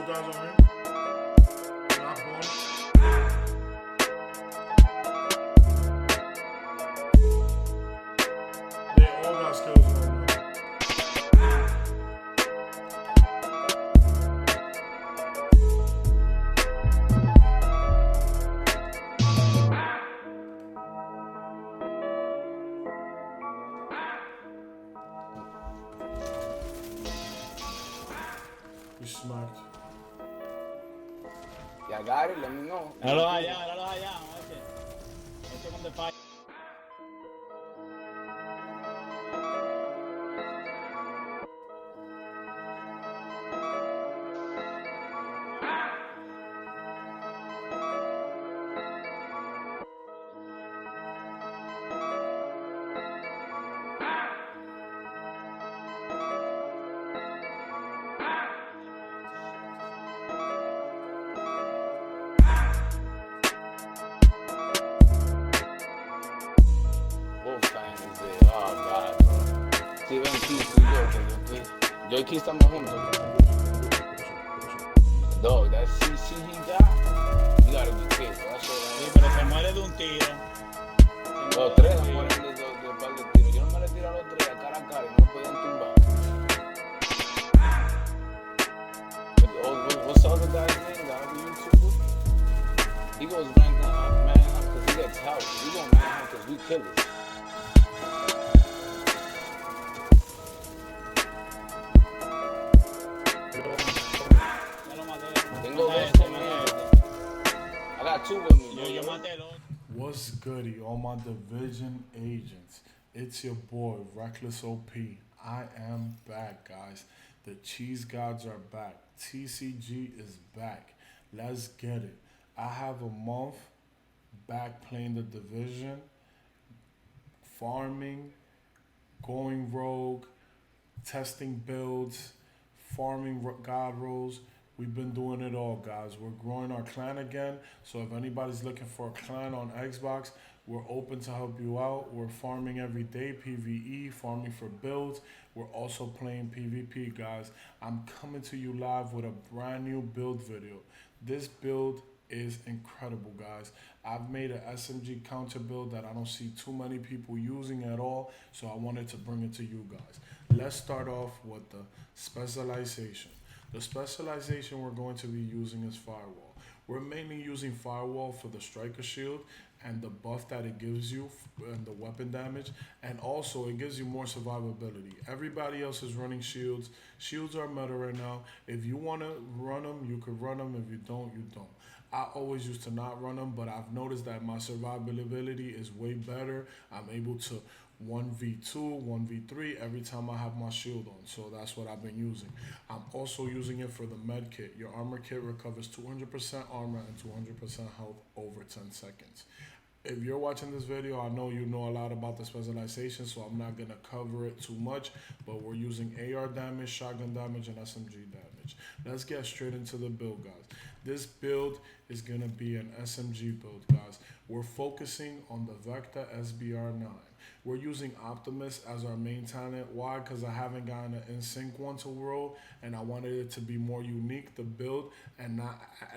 guys on here? Not born. They all got skills on them. You smacked. Y'all got it? Let me know. Míralo allá, míralo allá. Este con the fire. Wolfgang is there. Oh, God, bro. Sí, ven, Keith, tú y yo y Keith estamos juntos. Dog, that CC he got, you gotta be careful. That's Sí, all pero se muere de un tiro. Los tres se mueren de par de tiros. Yo no me le tiro a los tres a cara y no me podían tumbar. What's the other guy's name? The other YouTuber? He goes manhunt because he gets help. We go manhunt because we killers. Ya lo maté. Tengo dos Este, conmigo. I got two with me. Yo maté el otro. What's goody, all my division agents? It's your boy, Reckless OP. I am back, guys. The cheese gods are back. TCG is back. Let's get it. I have a month back playing the division, farming, going rogue, testing builds, farming god rolls. We've been doing it all, guys. We're growing our clan again. So if anybody's looking for a clan on Xbox, we're open to help you out. We're farming every day, PvE, farming for builds. We're also playing PvP, guys. I'm coming to you live with a brand new build video. This build is incredible, guys. I've made an SMG counter build that I don't see too many people using at all, so I wanted to bring it to you guys. Let's start off with the specialization. The specialization we're going to be using is Firewall. We're mainly using Firewall for the Striker Shield and the buff that it gives you and the weapon damage, and also it gives you more survivability. Everybody else is running shields. Shields are meta right now. If you want to run them, you could run them. If you don't, you don't. I always used to not run them, but I've noticed that my survivability is way better. I'm able to 1v2, 1v3 every time I have my shield on. So that's what I've been using. I'm also using it for the med kit. Your armor kit recovers 200% armor and 200% health over 10 seconds. If you're watching this video, I know you know a lot about the specialization, so I'm not going to cover it too much, but we're using AR damage, shotgun damage, and SMG damage. Let's get straight into the build, guys. This build is going to be an SMG build, guys. We're focusing on the Vecta SBR9. We're using Optimus as our main talent. Why? Because I haven't gotten an in-sync one to roll, and I wanted it to be more unique, the build, and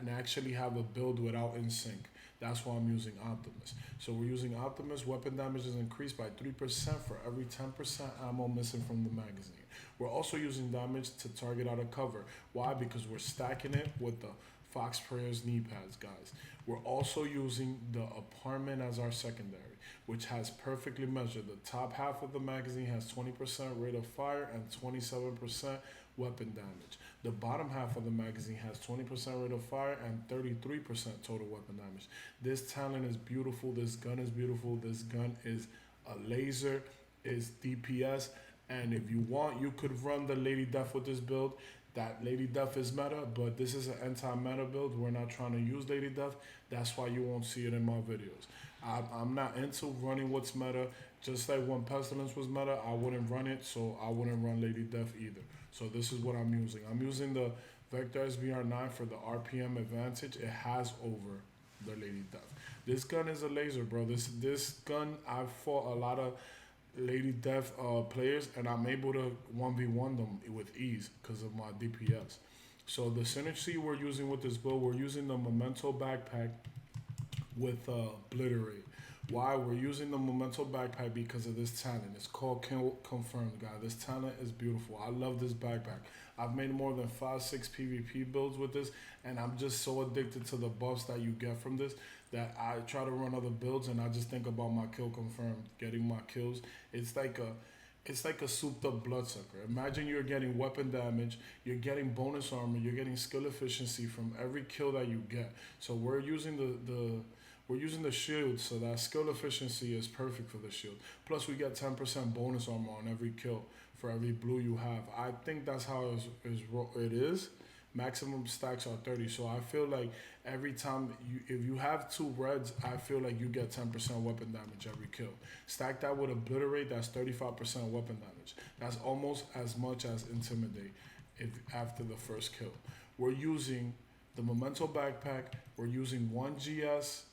actually have a build without in-sync. That's why I'm using Optimus. So we're using Optimus. Weapon damage is increased by 3% for every 10% ammo missing from the magazine. We're also using damage to target out of cover. Why? Because we're stacking it with the Fox Prayer's knee pads, guys. We're also using the apartment as our secondary, which has perfectly measured. The top half of the magazine has 20% rate of fire and 27% weapon damage. The bottom half of the magazine has 20% rate of fire and 33% total weapon damage. This talent is beautiful. This gun is beautiful. This gun is a laser, is DPS, and if you want, you could run the Lady Death with this build. That Lady Death is meta, but this is an anti-meta build. We're not trying to use Lady Death. That's why you won't see it in my videos. I'm not into running what's meta. Just like when Pestilence was meta, I wouldn't run it, so I wouldn't run Lady Death either. So this is what I'm using. I'm using the Vecta SBR9 for the RPM advantage it has over the Lady Death. This gun is a laser, bro. This gun, I've fought a lot of Lady Death players, and I'm able to 1v1 them with ease because of my DPS. So the synergy we're using with this build, we're using the Memento backpack with Obliterate. Why? We're using the Memento backpack because of this talent. It's called Kill Confirmed, guys. This talent is beautiful. I love this backpack. I've made more than 5-6 PvP builds with this, and I'm just so addicted to the buffs that you get from this that I try to run other builds and I just think about my Kill Confirmed, getting my kills. It's like a souped up bloodsucker. Imagine you're getting weapon damage, you're getting bonus armor, you're getting skill efficiency from every kill that you get. So we're using the shield, so that skill efficiency is perfect for the shield. Plus we get 10% bonus armor on every kill for every blue you have. I think that's how it is. Maximum stacks are 30. So I feel like every time if you have 2 reds, I feel like you get 10% weapon damage every kill. Stack that with Obliterate, that's 35% weapon damage. That's almost as much as Intimidate after the first kill. We're using the Memento backpack. We're using 1 GS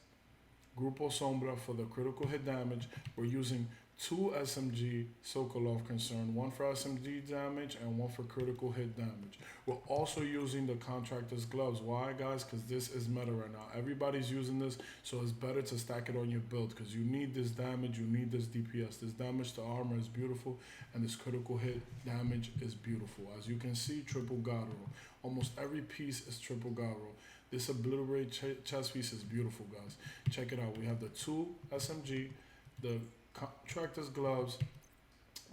Grupo Sombra for the critical hit damage. We're using 2 SMG Sokolov Concern, 1 for SMG damage and 1 for critical hit damage. We're also using the Contractor's Gloves. Why, guys? Because this is meta right now. Everybody's using this, so it's better to stack it on your build because you need this damage, you need this DPS. This damage to armor is beautiful, and this critical hit damage is beautiful. As you can see, triple God roll. Almost every piece is triple God roll. This Obliterate chest piece is beautiful, guys. Check it out. We have the 2 SMG, the Contractor's Gloves,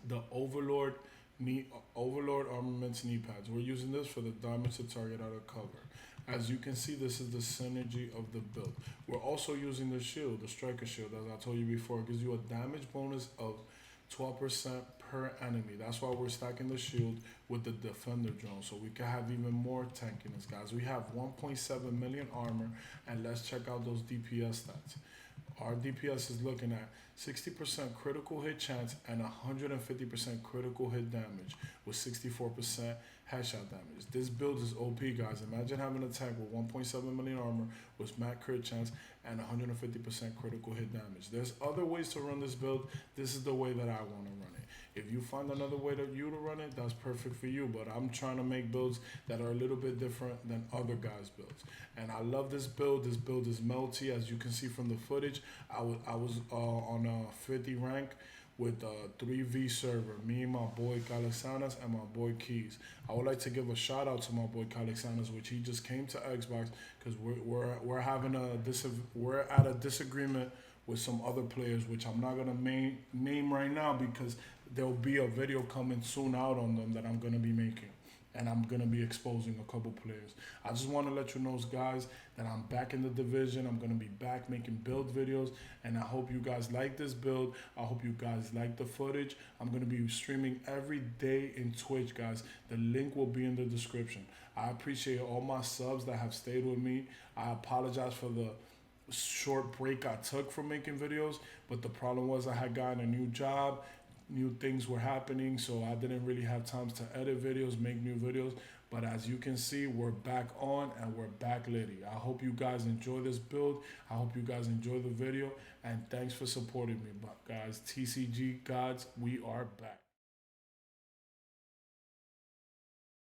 the Overlord Armaments knee pads. We're using this for the damage to target out of cover. As you can see, this is the synergy of the build. We're also using the shield, the Striker Shield, as I told you before. It gives you a damage bonus of 12% per enemy. That's why we're stacking the shield with the Defender drone, so we can have even more tankiness, guys. We have 1.7 million armor, and let's check out those DPS stats. Our DPS is looking at 60% critical hit chance and 150% critical hit damage with 64% headshot damage. This build is OP, guys. Imagine having a tank with 1.7 million armor with max crit chance and 150% critical hit damage. There's other ways to run this build. This is the way that I want to run it. If you find another way to run it, that's perfect for you. But I'm trying to make builds that are a little bit different than other guys' builds. And I love this build. This build is melty. As you can see from the footage, I was on a 50 rank with a 3v server. Me and my boy Calixanas and my boy Keys. I would like to give a shout out to my boy Calixanas, which he just came to Xbox because we're at a disagreement with some other players, which I'm not gonna name right now because there'll be a video coming soon out on them that I'm gonna be making, and I'm gonna be exposing a couple players. I just want to let you know, guys, that I'm back in the division. I'm gonna be back making build videos, and I hope you guys like this build. I hope you guys like the footage. I'm gonna be streaming every day in Twitch, guys. The link will be in the description. I appreciate all my subs that have stayed with me. I apologize for the short break I took from making videos, but the problem was I had gotten a new job, new things were happening, so I didn't really have time to edit videos, make new videos. But as you can see, we're back on and we're back litty. I hope you guys enjoy this build. I hope you guys enjoy the video, and thanks for supporting me. But guys, TCG gods, we are back.